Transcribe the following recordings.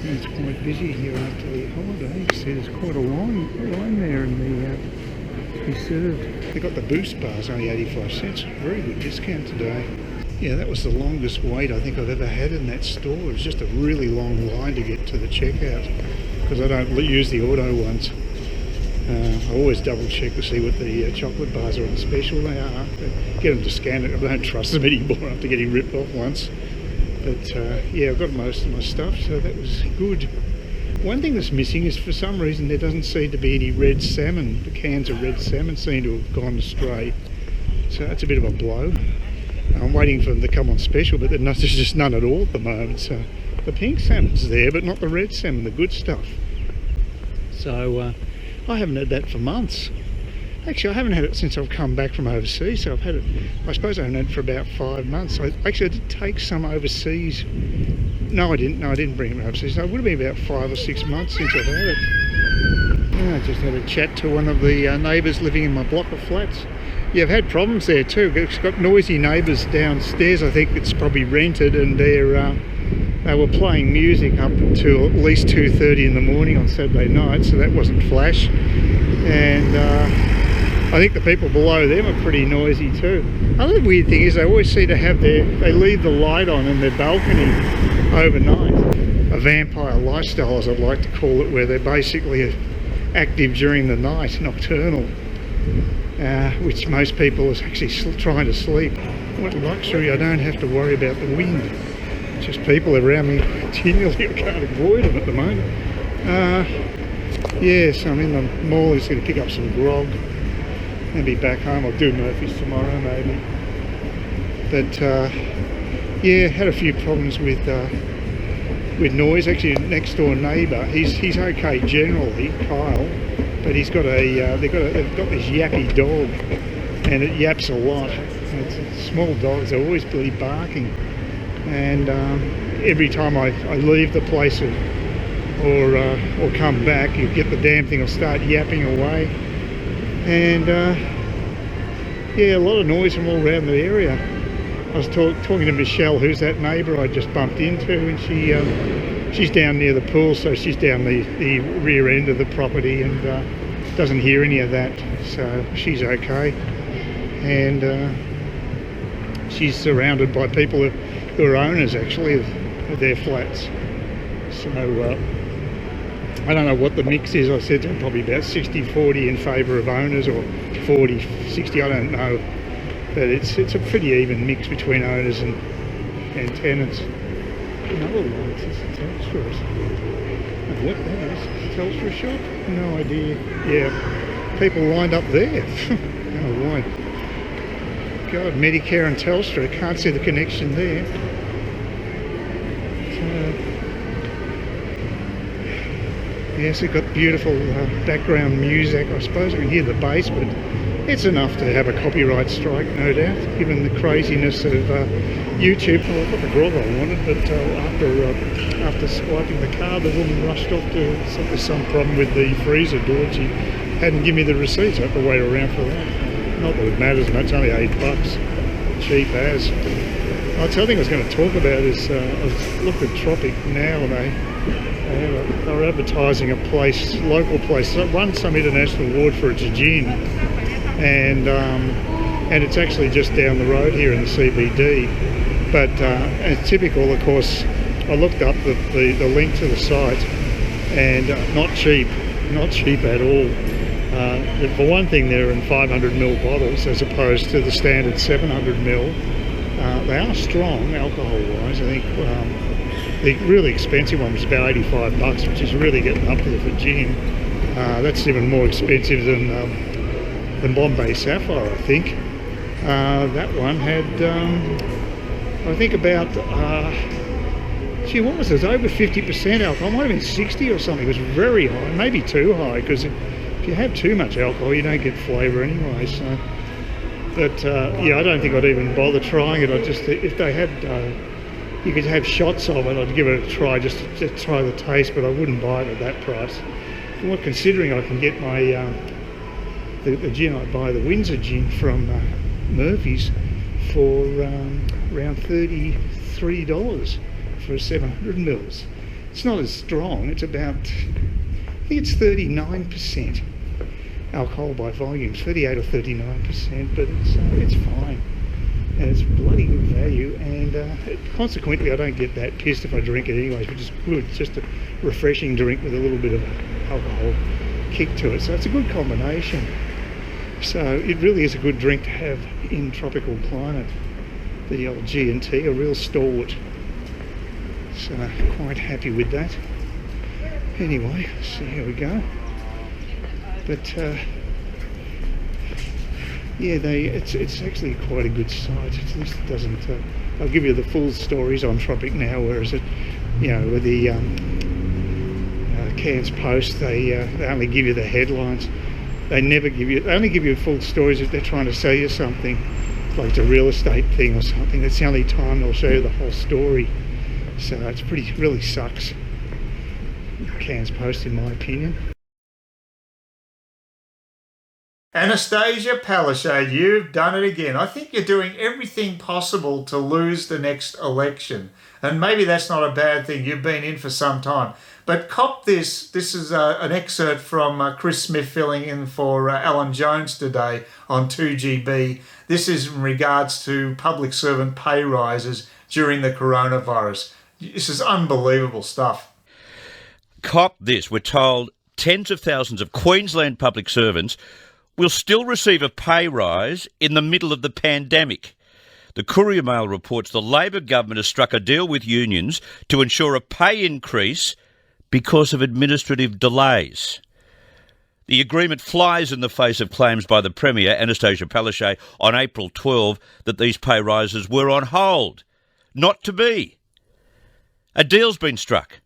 It's quite busy here after the holiday. So there's quite a line there in the be served. They got the boost bars, only 85 cents. Very good discount today. Yeah, that was the longest wait I think I've ever had in that store. It was just a really long line to get to the checkout because I don't use the auto ones. I always double check to see what the chocolate bars are on special they are. Get them to scan it. I don't trust them anymore after getting ripped off once. But yeah, I've got most of my stuff, so that was good. One thing that's missing is for some reason there doesn't seem to be any red salmon. The cans of red salmon seem to have gone astray. So that's a bit of a blow. I'm waiting for them to come on special, but there's just none at all at the moment. So the pink salmon's there, but not the red salmon, the good stuff. So I haven't had that for months. Actually, I haven't had it since I've come back from overseas, so I've had it, I suppose I haven't had it for about 5 months. I did take some overseas. No, I didn't bring it overseas. So it would have been about 5 or 6 months since I've had it. Yeah, I just had a chat to one of the neighbours living in my block of flats. Yeah, I've had problems there too. It's got noisy neighbours downstairs. I think it's probably rented, and they were playing music up until at least 2:30 in the morning on Saturday night, so that wasn't flash. And I think the people below them are pretty noisy too. Another weird thing is they always seem to have they leave the light on in their balcony overnight. A vampire lifestyle, as I'd like to call it, where they're basically active during the night, nocturnal, which most people are actually trying to sleep. What luxury, I don't have to worry about the wind. Just people around me continually, I can't avoid them at the moment. Yes, I'm in the mall, just going to pick up some grog and be back home. I'll do Murphy's tomorrow maybe. But yeah, had a few problems with noise. Actually, next door neighbour, he's okay generally, Kyle, but he's got they've got this yappy dog, and it yaps a lot. It's small dogs, they're always bloody barking, and every time I leave the place or come back, you get the damn thing will start yapping away. And yeah, a lot of noise from all around the area. I was talking to Michelle, who's that neighbour I just bumped into, and she's down near the pool, so she's down the rear end of the property and doesn't hear any of that, so she's okay. And she's surrounded by people who are owners actually of their flats. So I don't know what the mix is. I said to probably about 60-40 in favour of owners, or 40-60, I don't know. But it's a pretty even mix between owners and tenants. Another one, it's a Telstra. What that is? Telstra shop? No idea. Yeah, people lined up there. Oh, why? God, Medicare and Telstra, can't see the connection there. Yes, it's got beautiful background music. I suppose I can hear the bass, but it's enough to have a copyright strike, no doubt, given the craziness of YouTube. Well, I got the grog I wanted, but after swiping the card, the woman rushed off to there's some problem with the freezer door. She hadn't given me the receipts. I have to wait around for that. Not that it matters much, only $8. Cheap as. The other thing I was going to talk about is I've looked at Tropic now, and they're advertising a place, local place. It won some international award for its gin, and it's actually just down the road here in the CBD. But as typical, of course, I looked up the link to the site, and not cheap at all. For one thing, they're in 500ml bottles as opposed to the standard 700ml. They are strong alcohol-wise. I think the really expensive one was about $85, which is really getting up there for gin. That's even more expensive than Bombay Sapphire, I think. That one had, I think about, gee, what was it? It was over 50% alcohol. It might have been 60 or something. It was very high, maybe too high, because if you have too much alcohol, you don't get flavour anyway. So, but yeah, I don't think I'd even bother trying it. I just, if they had, you could have shots of it, I'd give it a try just to try the taste, but I wouldn't buy it at that price. Well, considering I can get my the gin I buy, the Windsor gin from Murphy's, for around $33 for 700ml. It's not as strong. It's about, I think it's 39% alcohol by volume, 38 or 39%, but it's fine. And it's bloody good value, and consequently I don't get that pissed if I drink it anyways, which is good. It's just a refreshing drink with a little bit of alcohol kick to it, so it's a good combination. So it really is a good drink to have in tropical climate, the old G&T, a real stalwart. So quite happy with that. Anyway, so here we go. But yeah, it's actually quite a good site. At least it doesn't. I'll give you the full stories on Tropic now, whereas it, with the Cairns Post, they only give you the headlines. They never give you. They only give you full stories if they're trying to sell you something, like it's a real estate thing or something. That's the only time they'll show you the whole story. So it's really sucks. Cairns Post, in my opinion. Anastasia Palaszczuk, you've done it again. I think you're doing everything possible to lose the next election. And maybe that's not a bad thing. You've been in for some time. But cop this. This is an excerpt from Chris Smith filling in for Alan Jones today on 2GB. This is in regards to public servant pay rises during the coronavirus. This is unbelievable stuff. Cop this. We're told tens of thousands of Queensland public servants will still receive a pay rise in the middle of the pandemic. The Courier Mail reports the Labor government has struck a deal with unions to ensure a pay increase because of administrative delays. The agreement flies in the face of claims by the Premier, Anastasia Palaszczuk, on April 12 that these pay rises were on hold. Not to be. A deal's been struck.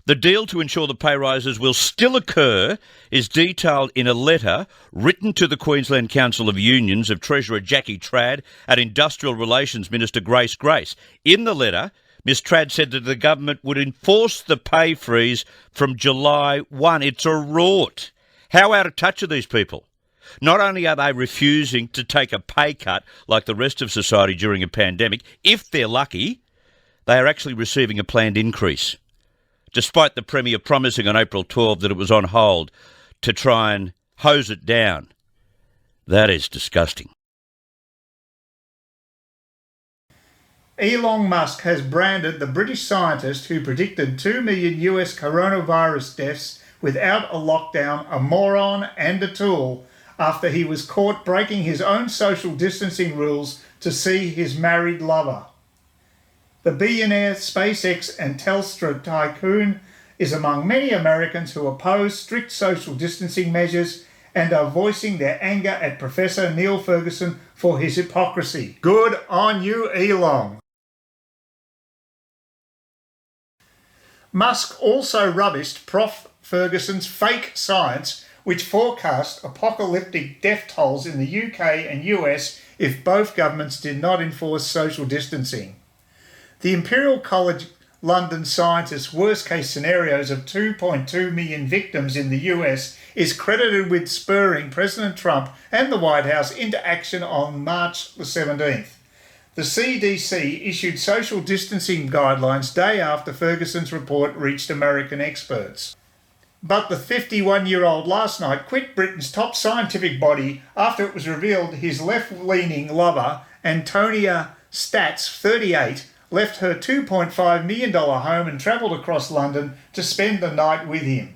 The deal to ensure the pay rises will still occur is detailed in a letter written to the Queensland Council of Unions of Treasurer Jackie Trad and Industrial Relations Minister Grace Grace. In the letter, Ms Trad said that the government would enforce the pay freeze from July 1. It's a rort. How out of touch are these people? Not only are they refusing to take a pay cut like the rest of society during a pandemic, if they're lucky, they are actually receiving a planned increase, despite the Premier promising on April 12 that it was on hold to try and hose it down. That is disgusting. Elon Musk has branded the British scientist who predicted 2 million US coronavirus deaths without a lockdown a moron and a tool after he was caught breaking his own social distancing rules to see his married lover. The billionaire SpaceX and Telstra tycoon is among many Americans who oppose strict social distancing measures and are voicing their anger at Professor Neil Ferguson for his hypocrisy. Good on you, Elon. Musk also rubbished Prof. Ferguson's fake science, which forecast apocalyptic death tolls in the UK and US if both governments did not enforce social distancing. The Imperial College London scientists' worst-case scenarios of 2.2 million victims in the US is credited with spurring President Trump and the White House into action on March the 17th. The CDC issued social distancing guidelines day after Ferguson's report reached American experts. But the 51-year-old last night quit Britain's top scientific body after it was revealed his left-leaning lover, Antonia Stats, 38, left her $2.5 million home and travelled across London to spend the night with him.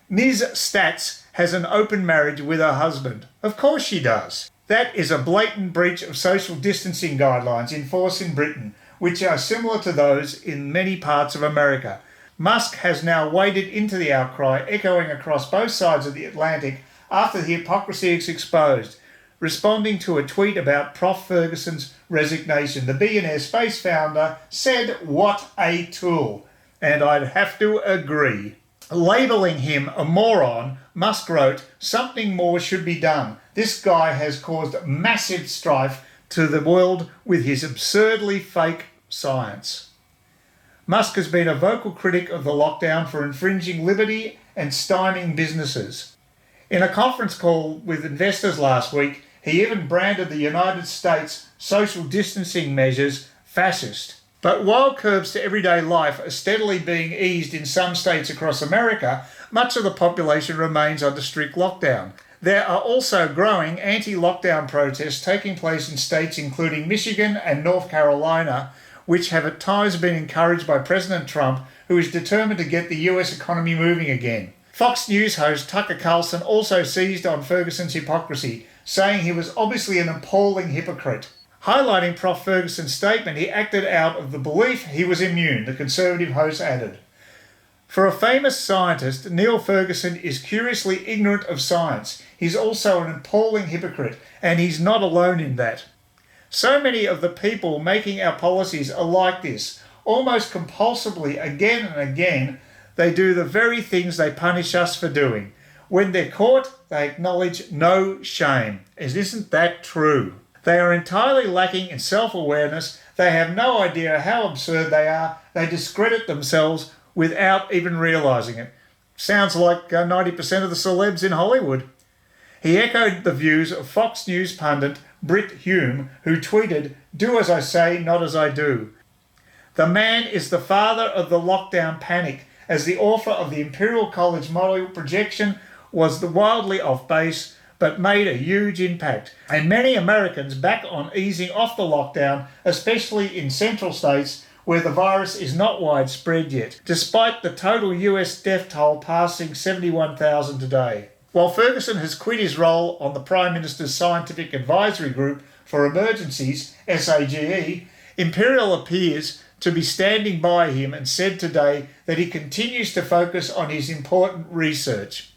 Ms. Stats has an open marriage with her husband. Of course she does. That is a blatant breach of social distancing guidelines in force in Britain, which are similar to those in many parts of America. Musk has now waded into the outcry, echoing across both sides of the Atlantic after the hypocrisy is exposed. Responding to a tweet about Prof. Ferguson's resignation, the billionaire space founder said, "What a tool." And I'd have to agree. Labelling him a moron, Musk wrote, "Something more should be done. This guy has caused massive strife to the world with his absurdly fake science." Musk has been a vocal critic of the lockdown for infringing liberty and stymieing businesses. In a conference call with investors last week, he even branded the United States social distancing measures fascist. But while curbs to everyday life are steadily being eased in some states across America, much of the population remains under strict lockdown. There are also growing anti-lockdown protests taking place in states including Michigan and North Carolina, which have at times been encouraged by President Trump, who is determined to get the US economy moving again. Fox News host Tucker Carlson also seized on Ferguson's hypocrisy, saying he was obviously an appalling hypocrite. Highlighting Prof Ferguson's statement, he acted out of the belief he was immune, the Conservative host added. For a famous scientist, Neil Ferguson is curiously ignorant of science. He's also an appalling hypocrite, and he's not alone in that. So many of the people making our policies are like this. Almost compulsively, again and again, they do the very things they punish us for doing. When they're caught, they acknowledge no shame. Isn't that true? They are entirely lacking in self-awareness. They have no idea how absurd they are. They discredit themselves without even realising it. Sounds like 90% of the celebs in Hollywood. He echoed the views of Fox News pundit Brit Hume, who tweeted, "Do as I say, not as I do." The man is the father of the lockdown panic, as the author of the Imperial College model projection was wildly off base, but made a huge impact. And many Americans back on easing off the lockdown, especially in central states where the virus is not widespread yet, despite the total US death toll passing 71,000 today. While Ferguson has quit his role on the Prime Minister's Scientific Advisory Group for Emergencies, SAGE, Imperial appears to be standing by him and said today that he continues to focus on his important research.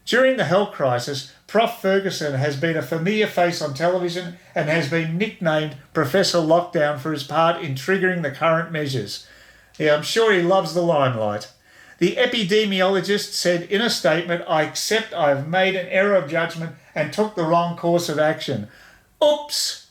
During the health crisis, Prof Ferguson has been a familiar face on television and has been nicknamed Professor Lockdown for his part in triggering the current measures. Yeah, I'm sure he loves the limelight. The epidemiologist said in a statement, "I accept I have made an error of judgment and took the wrong course of action. Oops!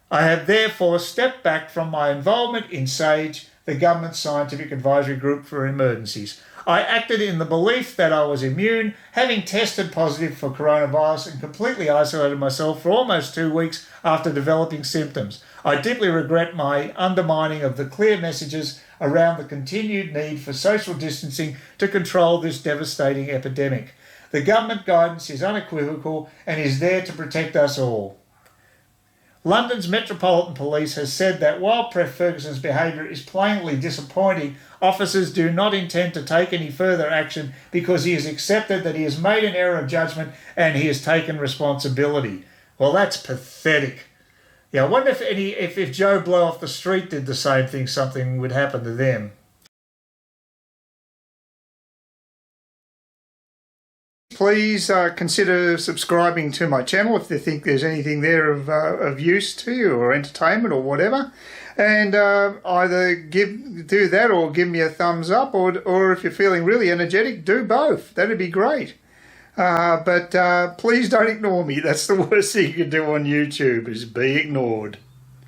I have therefore stepped back from my involvement in SAGE, the government's scientific advisory group for emergencies. I acted in the belief that I was immune, having tested positive for coronavirus and completely isolated myself for almost 2 weeks after developing symptoms. I deeply regret my undermining of the clear messages around the continued need for social distancing to control this devastating epidemic. The government guidance is unequivocal and is there to protect us all." London's Metropolitan Police has said that while Prof Ferguson's behaviour is plainly disappointing, officers do not intend to take any further action because he has accepted that he has made an error of judgment and he has taken responsibility. Well, that's pathetic. Yeah, I wonder if Joe Blow off the street did the same thing, something would happen to them. Please consider subscribing to my channel if you think there's anything there of use to you or entertainment or whatever. And either do that or give me a thumbs up, or if you're feeling really energetic, do both. That'd be great. But please don't ignore me. That's the worst thing you can do on YouTube, is be ignored.